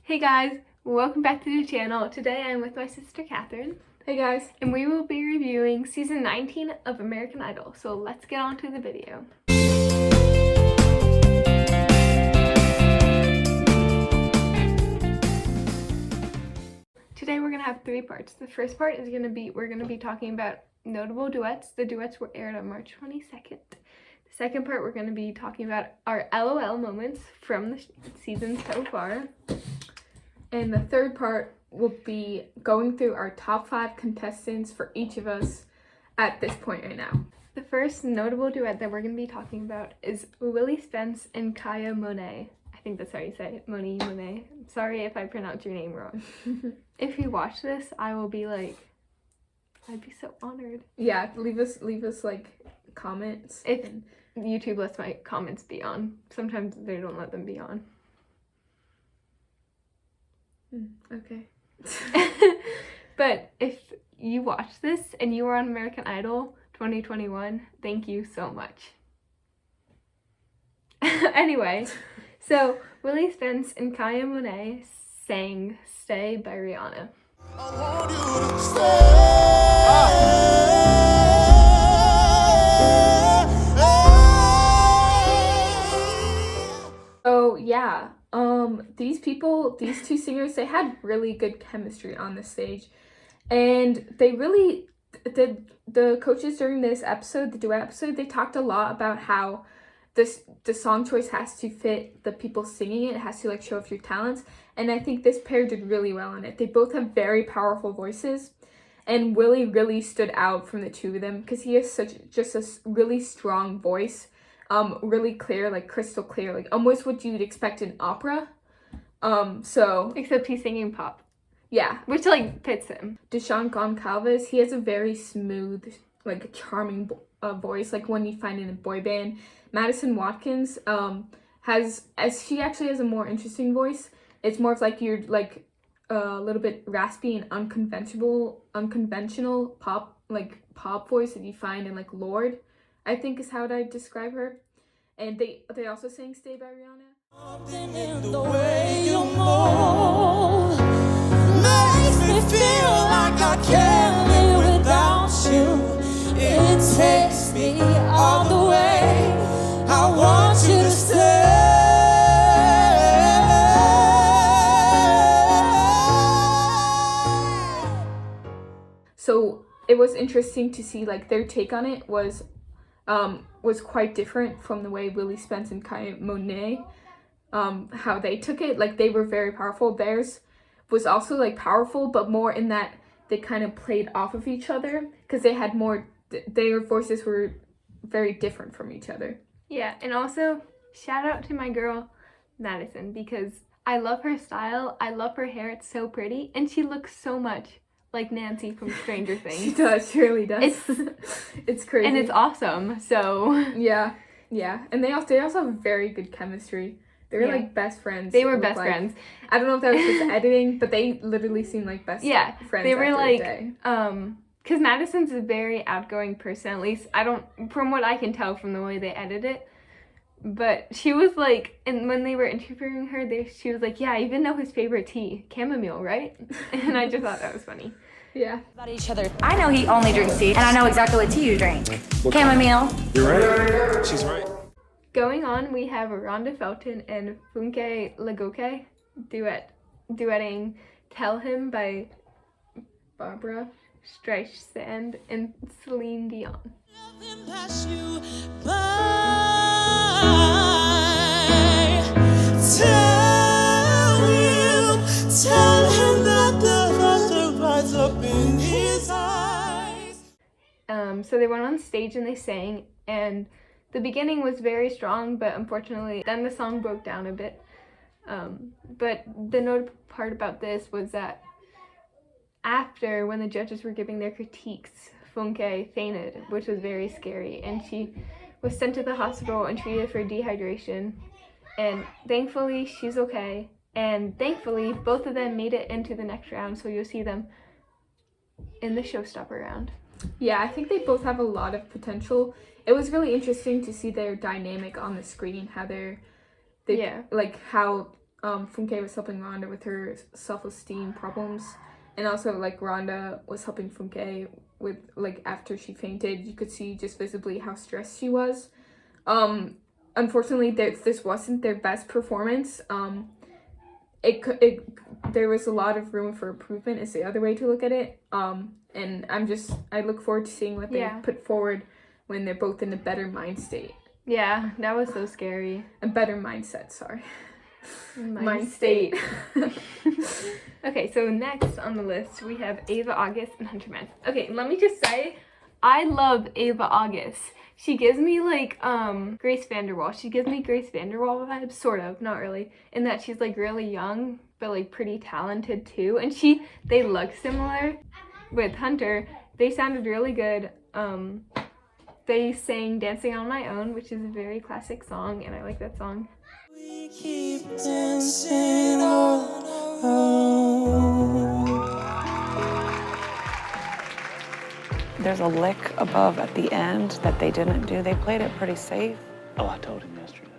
Hey guys, welcome back to the channel. Today I'm with my sister Catherine. Hey guys. And we will be reviewing season 19 of American Idol. So let's get on to the video. Today we're gonna have three parts. The first part is we're gonna be talking about notable duets. The duets were aired on March 22nd. The second part we're gonna be talking about our LOL moments from the season so far. And the third part will be going through our top 5 contestants for each of us at this point right now. The first notable duet that we're going to be talking about is Willy Spencer and Caillou Mounet. I think that's how you say it, Mounet. I'm sorry if I pronounce your name wrong. If you watch this, I will be like, I'd be so honored. Yeah, leave us like comments. If YouTube lets my comments be on. Sometimes they don't let them be on. Okay. But if you watch this and you were on American Idol 2021, thank you so much. Anyway, so Willy Spencer and Caillou Mounet sang Stay by Rihanna. I want you to stay. So yeah, these two singers, they had really good chemistry on the stage, and they really the coaches during this episode, the duet episode, they talked a lot about how the song choice has to fit the people singing it. It has to like show off your talents, and I think this pair did really well on it. They both have very powerful voices, and Willy really stood out from the two of them because he has just a really strong voice, really clear, like crystal clear, like almost what you'd expect in opera. So except he's singing pop. Yeah, which like fits him. Desean Gonzales, he has a very smooth, like charming voice, like one you find in a boy band. Madison Watkins she actually has a more interesting voice. It's more of like you're like a little bit raspy and unconventional pop voice that you find in like Lorde, I think is how I'd describe her. And they also sang Stay by Rihanna. Something in the way you move makes me feel like I can't live without you. It takes me all the way. I want you to stay. So it was interesting to see like their take on it was quite different from the way Willy Spencer and Caillou Mounet how they took it. Like they were very powerful. Theirs was also like powerful, but more in that they kind of played off of each other because they had more. Their voices were very different from each other. Yeah, and also shout out to my girl Madison because I love her style. I love her hair. It's so pretty, and she looks so much like Nancy from Stranger Things. She does. She really does. It's crazy, and it's awesome. So yeah, and they also have very good chemistry. They were like best friends. They were best friends. I don't know if that was just editing, but they literally seemed like best friends. They were like because Madison's a very outgoing person, at least from what I can tell from the way they edit it. But she was like, and when they were interviewing her, she was like, yeah, I even know his favorite tea, chamomile, right? And I just thought that was funny. Yeah. About each other. I know he only drinks tea, and I know exactly what tea you drink. Chamomile. You're right. She's right. Going on, we have Rhonda Felton and Funke LeGouche duetting Tell Him by Barbara Streisand and Celine Dion. Tell him that the luster rides up in his eyes. So they went on stage and they sang, and the beginning was very strong, but unfortunately then the song broke down a bit. But the notable part about this was that after, when the judges were giving their critiques, Funke fainted, which was very scary, and she was sent to the hospital and treated for dehydration. And thankfully she's okay, and thankfully both of them made it into the next round, so you'll see them in the showstopper round. Yeah, I think they both have a lot of potential. It was really interesting to see their dynamic on the screen, how how Funke was helping Rhonda with her self-esteem problems, and also like Rhonda was helping Funke with like after she fainted. You could see just visibly how stressed she was. Unfortunately, this wasn't their best performance. There was a lot of room for improvement is the other way to look at it. And I look forward to seeing what they put forward when they're both in a better mind state. Yeah, that was so scary. A better mindset, sorry. Mind state. Okay, so next on the list we have Ava August and Hunter Madison. Okay, let me just say, I love Ava August. She gives me like Grace Vanderwaal. She gives me Grace Vanderwaal vibes, sort of, not really, in that she's like really young but like pretty talented too. And they look similar with Hunter. They sounded really good. They sang Dancing on My Own, which is a very classic song, and I like that song. We keep dancing on our own. There's a lick above at the end that they didn't do. They played it pretty safe. Oh, I told him yesterday.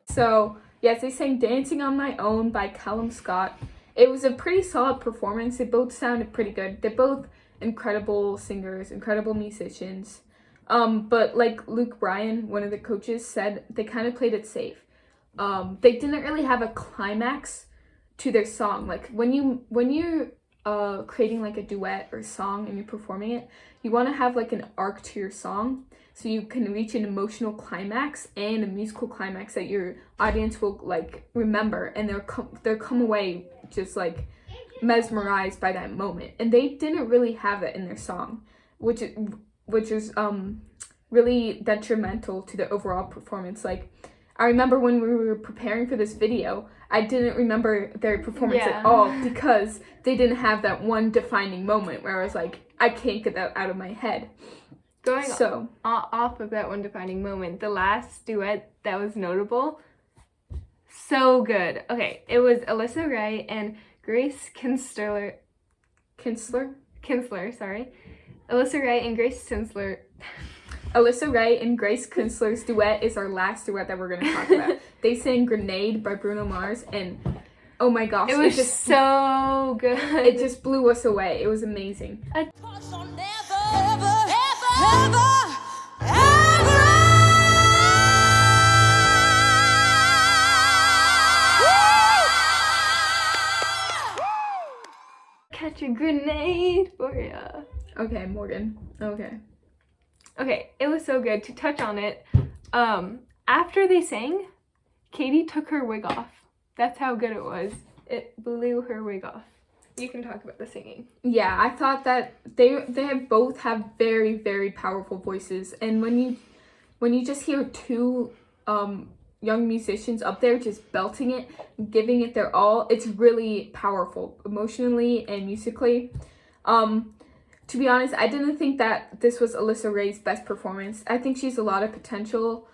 So, yes, they sang Dancing on My Own by Callum Scott. It was a pretty solid performance. They both sounded pretty good. They're both incredible singers, incredible musicians. But like Luke Bryan, one of the coaches, said they kind of played it safe. They didn't really have a climax to their song. Like when you're creating like a duet or song and you're performing it, you want to have like an arc to your song so you can reach an emotional climax and a musical climax that your audience will like remember, and they'll come away just like mesmerized by that moment. And they didn't really have that in their song, which is really detrimental to the overall performance. Like, I remember when we were preparing for this video, I didn't remember their performance at all because they didn't have that one defining moment where I was like, I can't get that out of my head. Off of that one defining moment, the last duet that was notable, so good. Okay, it was Alyssa Rae and Grace Kinsler, sorry. Alyssa Rae and Grace Kinsler. Alyssa Rae and Grace Kinsler's duet is our last duet that we're going to talk about. They sang Grenade by Bruno Mars, and oh my gosh. It was just so good. It just blew us away. It was amazing. Cause you'll never, ever, ever, ever, catch a grenade for ya. Okay, Morgan. Okay, it was so good. To touch on it, after they sang, Katie took her wig off. That's how good it was. It blew her wig off. You can talk about the singing. Yeah, I thought that they both have very, very powerful voices, and when you just hear two young musicians up there just belting it, giving it their all, it's really powerful emotionally and musically. To be honest, I didn't think that this was Alyssa Rae's best performance. I think she has a lot of potential.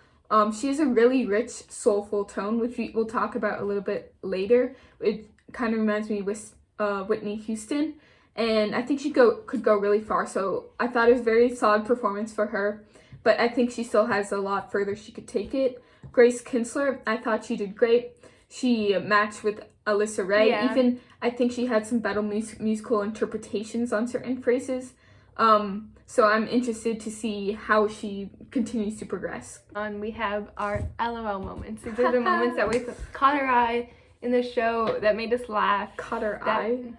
She has a really rich, soulful tone, which we'll talk about a little bit later. It kind of reminds me with Whitney Houston, and I think she could go really far. So I thought it was a very solid performance for her, but I think she still has a lot further she could take it. Grace Kinsler, I thought she did great. She matched with Alyssa Rae. Yeah. Even I think she had some better musical interpretations on certain phrases. So I'm interested to see how she continues to progress. And we have our LOL moments. These are the moments that we caught our eye in the show that made us laugh. Caught our eye?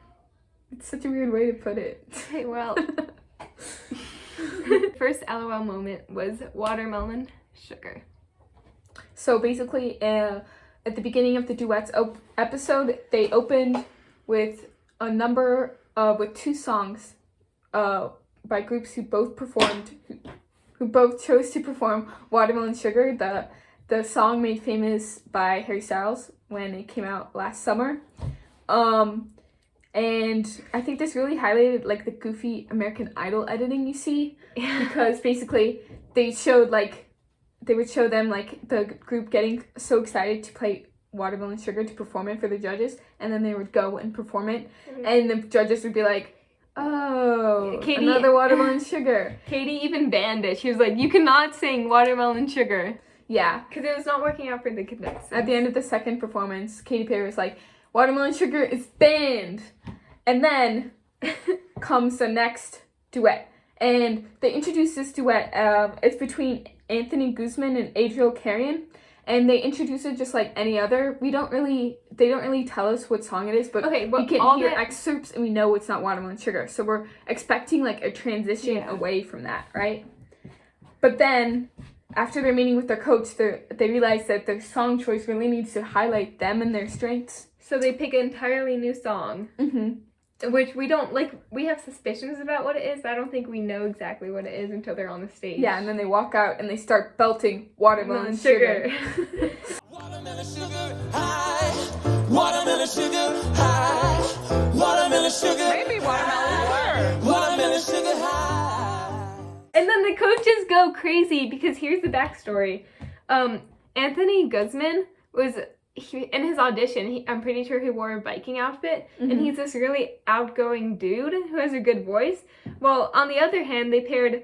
It's such a weird way to put it. Okay, well. First LOL moment was watermelon sugar. So basically, at the beginning of the duets episode, they opened with with two songs by groups who both chose to perform Watermelon Sugar, the song made famous by Harry Styles when it came out last summer. And I think this really highlighted like the goofy American Idol editing you see, because basically they would show them like the group getting so excited to play Watermelon Sugar to perform it for the judges, and then they would go and perform it, and the judges would be like, oh, another Watermelon Sugar. Katie even banned it. She was like, you cannot sing Watermelon Sugar. Yeah. Because it was not working out for the contestants. At the end of the second performance, Katy Perry was like, Watermelon Sugar is banned. And then comes the next duet. And they introduced this duet. It's between Anthony Guzman and Adriel Carrion. And they introduce it just like any other. They don't really tell us what song it is, but we can hear excerpts and we know it's not Watermelon Sugar. So we're expecting like a transition away from that, right? But then, after their meeting with their coach, they realize that their song choice really needs to highlight them and their strengths. So they pick an entirely new song. Which we don't, like, we have suspicions about what it is, but I don't think we know exactly what it is until they're on the stage. Yeah, and then they walk out and they start belting Watermelon Sugar. Watermelon sugar high, watermelon sugar high, watermelon sugar. Maybe watermelon word. Watermelon sugar high. And then the coaches go crazy because here's the backstory. Anthony Guzman was... in his audition, I'm pretty sure he wore a Viking outfit, and he's this really outgoing dude who has a good voice. Well, on the other hand, they paired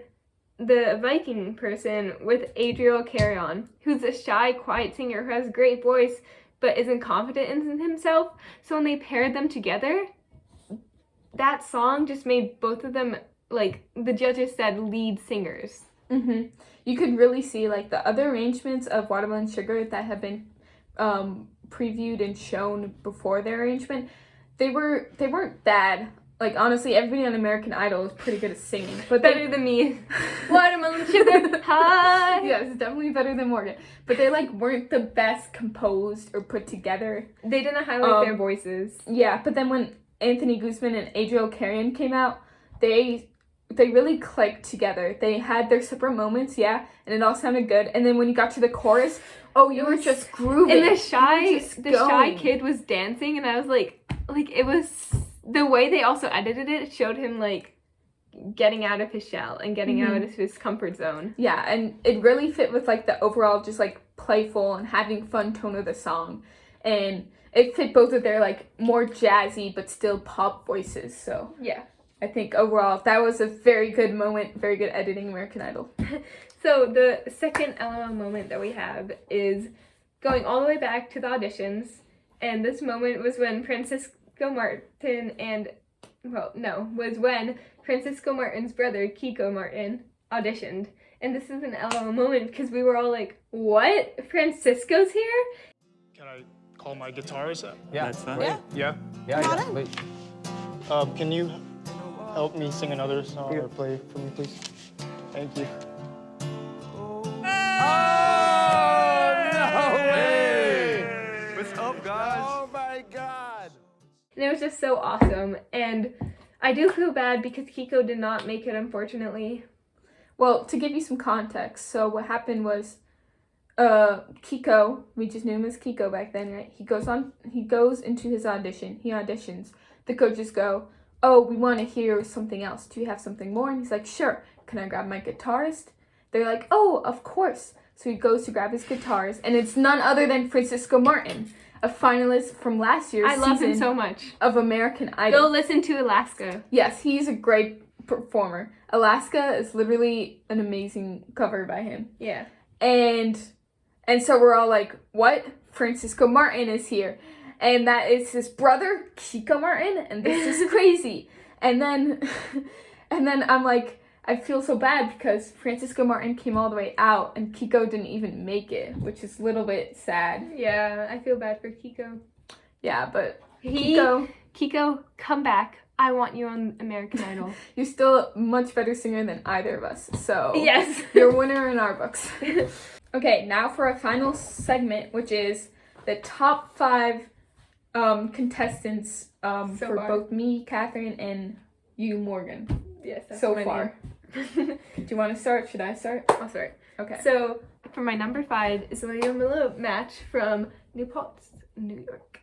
the Viking person with Adriel Carrion, who's a shy, quiet singer who has a great voice, but isn't confident in himself. So when they paired them together, that song just made both of them, like, the judges said, lead singers. You could really see, like, the other arrangements of Watermelon Sugar that have been previewed and shown before their arrangement, they weren't bad. Like, honestly, everybody on American Idol is pretty good at singing, but Better than me. Watermelon Sugar high. Yes, definitely better than Morgan. But they like weren't the best composed or put together. They didn't highlight their voices. Yeah, but then when Anthony Guzman and Adriel Carrion came out, they really clicked together. They had their separate moments, and it all sounded good. And then when you got to the chorus, you were just grooving. And the shy kid was dancing, and I was like it was the way they also edited it showed him like getting out of his shell and getting out of his comfort zone. Yeah, and it really fit with like the overall just like playful and having fun tone of the song, and it fit both of their like more jazzy but still pop voices. So yeah. I think overall that was a very good moment, very good editing, American Idol. So the second LOL moment that we have is going all the way back to the auditions, and this moment was when Francisco Martin's brother, Kiko Martin, auditioned. And this is an LOL moment because we were all like, what? Francisco's here? Can I call my guitarist? Yeah, that's fine. Yeah? Yeah. Wait. Can you help me sing another song or play for me, please? Thank you. What's up, guys? Oh my God! And it was just so awesome. And I do feel bad because Kiko did not make it, unfortunately. Well, to give you some context, so what happened was, Kiko, we just knew him as Kiko back then, right? He goes into his audition. He auditions. The coaches go, oh, we want to hear something else. Do you have something more? And he's like, sure. Can I grab my guitarist? They're like, oh, of course. So he goes to grab his guitarist, and it's none other than Francisco Martin, a finalist from last year's season. I love him so much. Of American Idol. Go listen to Alaska. Yes, he's a great performer. Alaska is literally an amazing cover by him. Yeah. And so we're all like, what? Francisco Martin is here. And that is his brother, Kiko Martin, and this is crazy. And then I'm like, I feel so bad because Francisco Martin came all the way out and Kiko didn't even make it, which is a little bit sad. Yeah, I feel bad for Kiko. Yeah, but Kiko, come back. I want you on American Idol. You're still a much better singer than either of us, so yes, you're a winner in our books. Okay, now for a final segment, which is the top 5 contestants for far. Both me, Catherine, and you, Morgan. Yes, that's so far. Do you want to start? Should I start? I'll start. Okay. So for my number 5 is Leo Milo Match from Newport, New York.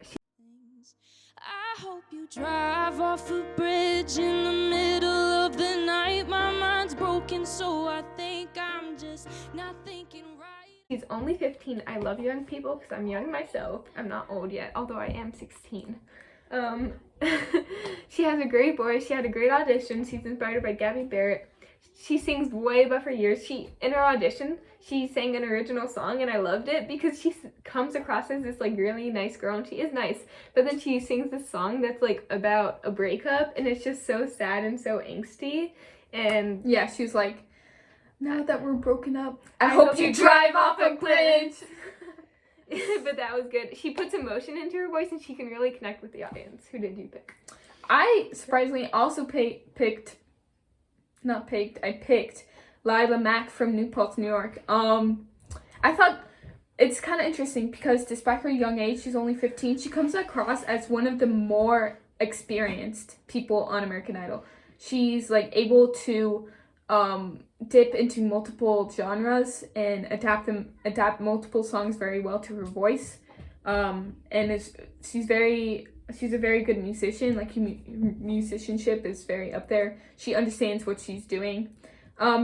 I hope you drive off a bridge in the middle of the night. My mind's broken, so I think I'm just not thinking right. She's only 15. I love young people because I'm young myself. I'm not old yet, although I am 16. She has a great voice. She had a great audition. She's inspired by Gabby Barrett. She sings way above her years. In her audition, she sang an original song, and I loved it because she comes across as this like really nice girl, and she is nice. But then she sings this song that's like about a breakup, and it's just so sad and so angsty. And yeah, she was like, now that we're broken up, I hope you drive off a cliff. But that was good. She puts emotion into her voice, and she can really connect with the audience. Who did you pick? I surprisingly also picked Lila Mack from New Paltz, New York. I thought it's kind of interesting because despite her young age, she's only 15, she comes across as one of the more experienced people on American Idol. She's like able to dip into multiple genres and adapt multiple songs very well to her voice. And she's a very good musician. Like, her musicianship is very up there. She understands what she's doing.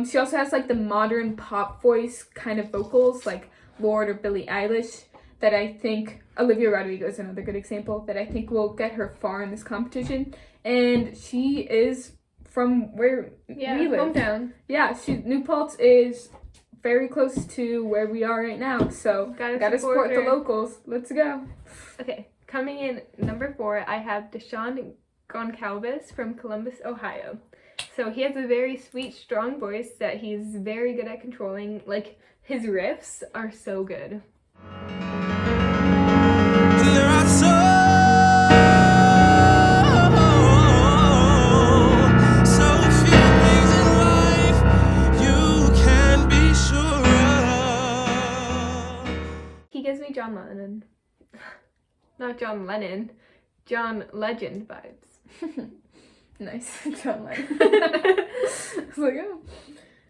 She also has like the modern pop voice kind of vocals, like Lorde or Billie Eilish, that I think Olivia Rodrigo is another good example that I think will get her far in this competition. And she is from where we live. Hometown. Yeah, New Paltz is very close to where we are right now. So gotta support the locals. Let's go. Okay. Coming in number 4, I have Desean Gonzales from Columbus, Ohio. So he has a very sweet, strong voice that he's very good at controlling. Like, his riffs are so good. There are so few things in life you can be sure of. He gives me John Lennon. Not John Lennon, John Legend vibes. Nice. John Lennon. I was like, oh.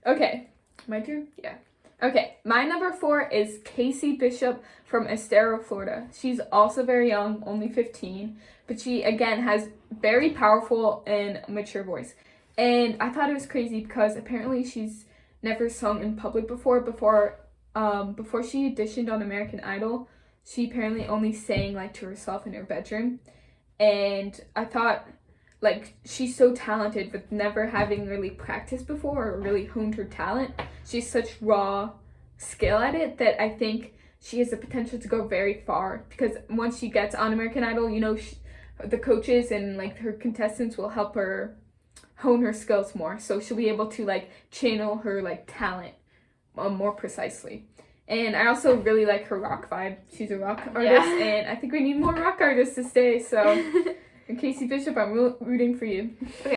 Okay, my turn? Yeah. Okay, my number 4 is Casey Bishop from Estero, Florida. She's also very young, only 15, but she, again, has very powerful and mature voice. And I thought it was crazy because apparently she's never sung in public before she auditioned on American Idol. She apparently only sang like to herself in her bedroom. And I thought, like, she's so talented with never having really practiced before or really honed her talent. She's such raw skill at it that I think she has the potential to go very far. Because once she gets on American Idol, you know, the coaches and like her contestants will help her hone her skills more. So she'll be able to like channel her like talent more precisely. And I also really like her rock vibe. She's a rock artist, and I think we need more rock artists to stay. So, and Casey Bishop, I'm rooting for you. Okay.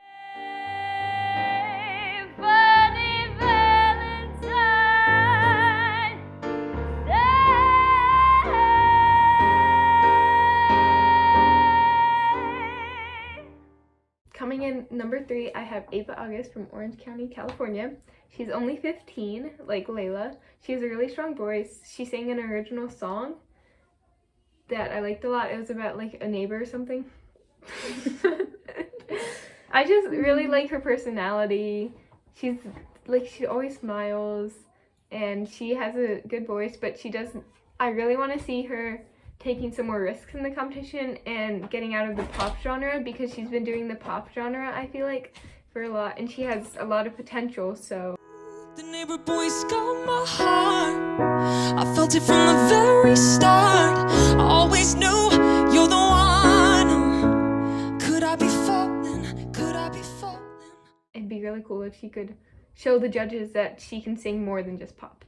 Coming in number 3, I have Ava August from Orange County, California. She's only 15, like Layla. She has a really strong voice. She sang an original song that I liked a lot. It was about like a neighbor or something. I just really like her personality. She always smiles, and she has a good voice, but I really want to see her taking some more risks in the competition and getting out of the pop genre, because she's been doing the pop genre, I feel like, for a lot, and she has a lot of potential. So the neighbor boy stole my heart. I felt it from the very start. I always knew you're the one. Could I be falling? Could I be falling? It'd be really cool if she could show the judges that she can sing more than just pop.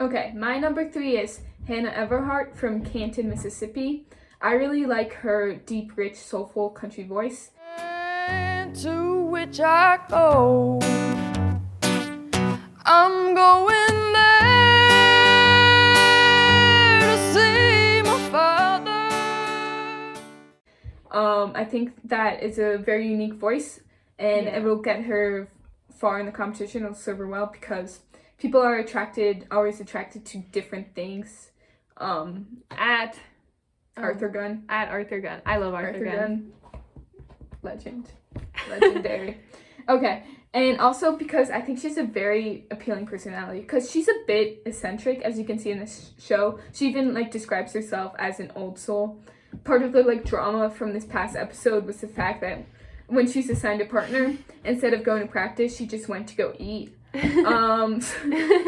Okay, my number 3 is Hannah Everhart from Canton, Mississippi. I really like her deep, rich, soulful country voice. And to which I go, I'm going there to see my father. I think that is a very unique voice, and it will get her far in the competition. It'll serve her well because people are always attracted to different things. At Arthur Gunn. I love Arthur Gunn. Legendary. Okay, and also because I think she's a very appealing personality, because she's a bit eccentric, as you can see in this show. She even like describes herself as an old soul. Part of the like drama from this past episode was the fact that when she's assigned a partner, instead of going to practice, she just went to go eat.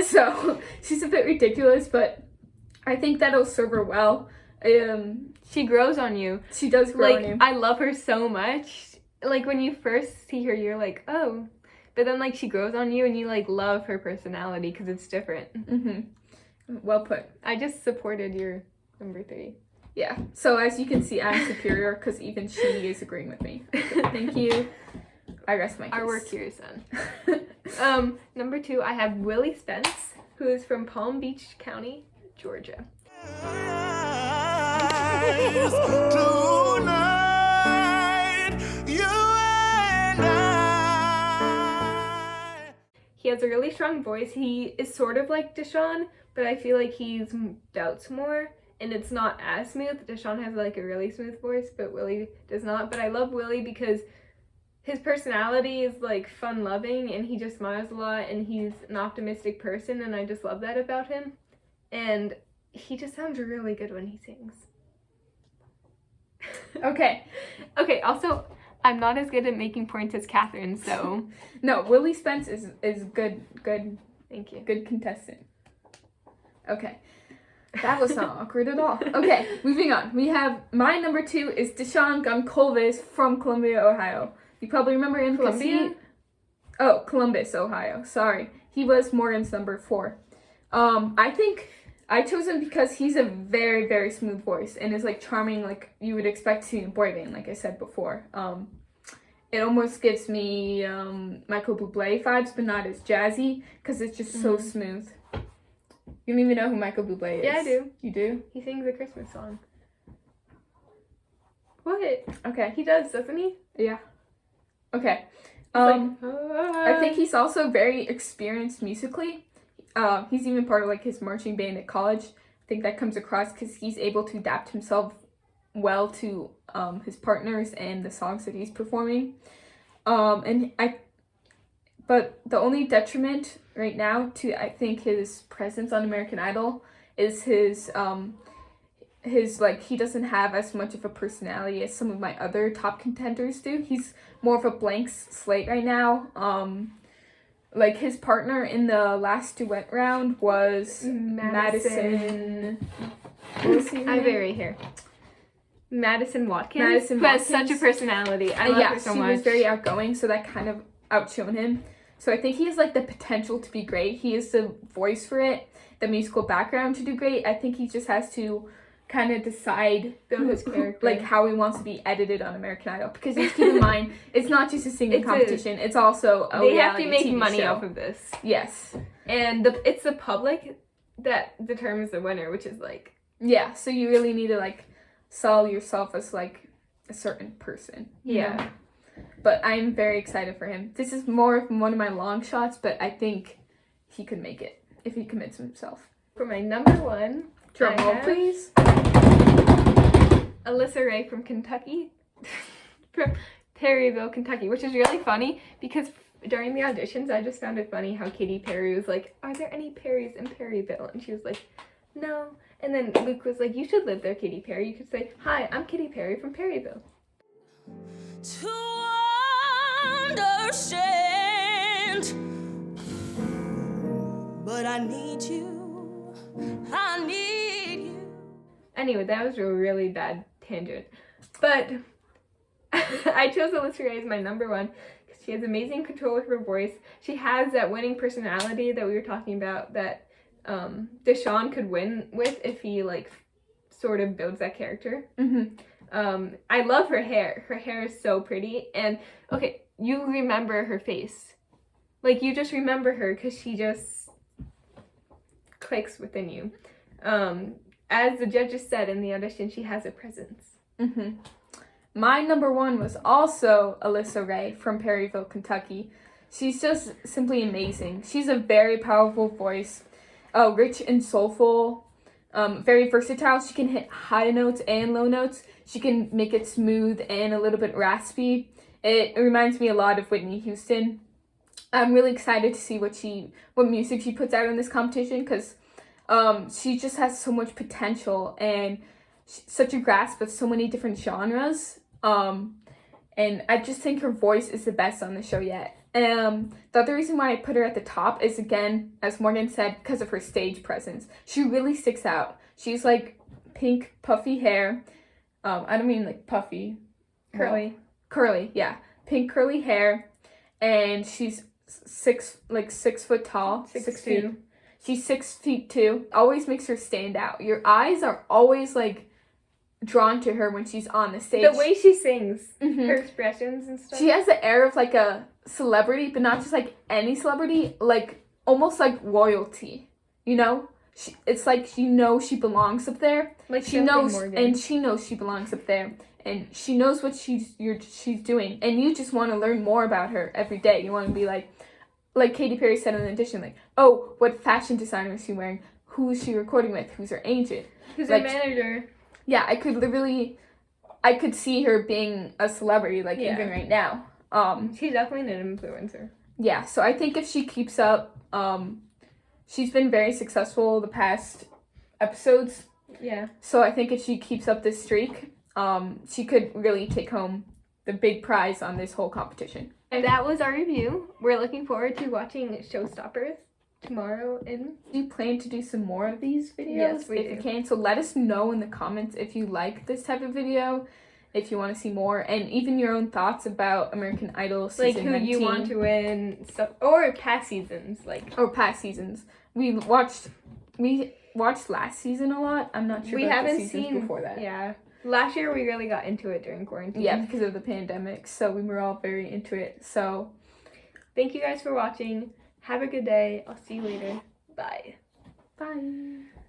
So she's a bit ridiculous, but I think that'll serve her well. She grows on you. She does grow on you. I love her so much. Like, when you first see her, you're like, oh. But then, like, she grows on you, and you, like, love her personality because it's different. Well put. I just supported your number 3. Yeah. So as you can see, I'm superior because even she is agreeing with me. Okay, thank you. I rest my case. Our work here is done. Number 2, I have Willy Spencer, who is from Palm Beach County, Georgia. He has a really strong voice. He is sort of like Deshaun, but I feel like he doubts more, and it's not as smooth. Deshaun has like a really smooth voice, but Willy does not. But I love Willy because his personality is like fun-loving, and he just smiles a lot, and he's an optimistic person, and I just love that about him. And he just sounds really good when he sings. Okay. Okay, also, I'm not as good at making points as Catherine, so... No, Willy Spencer is good. Thank you. Good contestant. Okay. That was not awkward at all. Okay, moving on. We have, my number 2 is Desean Gonzales from Columbia, Ohio. You probably remember him. Columbia? Columbus, Ohio. Sorry. He was Morgan's number 4. I think I chose him because he's a very, very smooth voice and is like charming, like you would expect to see in a boy band, like I said before. It almost gives me Michael Bublé vibes, but not as jazzy because it's just so smooth. You don't even know who Michael Bublé is. Yeah, I do. You do? He sings a Christmas song. What? Okay. He does, doesn't he? Yeah. Okay. I I think he's also very experienced musically. He's even part of like his marching band at college. I think that comes across because he's able to adapt himself well to his partners and the songs that he's performing. But the only detriment right now to I think his presence on American Idol is his like he doesn't have as much of a personality as some of my other top contenders do. He's more of a blank slate right now. Like his partner in the last duet round was Madison. What was he? I have it right here. Madison Watkins. Madison who has Watkins. such a personality. I love her so much. She was very outgoing, so that kind of outshone him. So I think he has like the potential to be great. He has the voice for it, the musical background to do great. I think he just has to kind of decide his character, like how he wants to be edited on American Idol. Because keep in mind, it's not just a singing competition; it's also they have to make TV money show. off of this. Yes, and it's the public that determines the winner, which is like so you really need to like sell yourself as like a certain person. You know? But I'm very excited for him. This is more of one of my long shots, but I think he could make it if he commits himself. For my number 1, drum roll, please. Alyssa Rae from Kentucky, from Perryville, Kentucky, which is really funny because during the auditions, I just found it funny how Katy Perry was like, "Are there any Perrys in Perryville?" And she was like, "No." And then Luke was like, "You should live there, Katy Perry. You could say, 'Hi, I'm Katy Perry from Perryville.'" To understand, but I need you. I need you. Anyway, that was a really bad tangent, but I chose Alyssa Rae as my number 1 because she has amazing control of her voice. She has that winning personality that we were talking about that Deshaun could win with if he like sort of builds that character. I love her hair. Her hair is so pretty. And okay, you remember her face. Like you just remember her because she just clicks within you. As the judges said in the audition, she has a presence. My number 1 was also Alyssa Rae from Perryville, Kentucky. She's just simply amazing. She's a very powerful voice, rich and soulful, very versatile. She can hit high notes and low notes. She can make it smooth and a little bit raspy. It reminds me a lot of Whitney Houston. I'm really excited to see what music she puts out in this competition because she just has so much potential and such a grasp of so many different genres. And I just think her voice is the best on the show yet. The other reason why I put her at the top is, again, as Morgan said, because of her stage presence. She really sticks out. She's like pink puffy hair. I don't mean like puffy. Curly. Curly, yeah. Pink curly hair. And she's 6 foot tall. 6 feet. 6'2". She's 6'2". Always makes her stand out. Your eyes are always like drawn to her when she's on the stage. The way she sings, Mhm. her expressions and stuff. She has the air of like a celebrity, but not just like any celebrity, like almost like royalty. You know? It's like she knows she belongs up there. Like she knows, and she knows she belongs up there, and she knows what she's doing, and you just want to learn more about her every day. You want to be like Katy Perry said in the audition, like, oh, what fashion designer is she wearing? Who is she recording with? Who's her agent? Who's like, her manager? Yeah, I could see her being a celebrity, like, even right now. She's definitely an influencer. Yeah, so I think if she keeps up, she's been very successful the past episodes. Yeah. So I think if she keeps up this streak, she could really take home the big prize on this whole competition. And that was our review. We're looking forward to watching Showstoppers tomorrow. Do you plan to do some more of these videos? Yes, we if do. you can. So let us know in the comments if you like this type of video, if you want to see more, and even your own thoughts about American Idol season Like who 19. you want to win, stuff, or past seasons, like. Or past seasons. We watched last season a lot. I'm not sure We about the haven't seasons seen before that. Yeah. Last year we really got into it during quarantine. Yeah, because of the pandemic. So we were all very into it. So thank you guys for watching. Have a good day. I'll see you later. Bye. bye.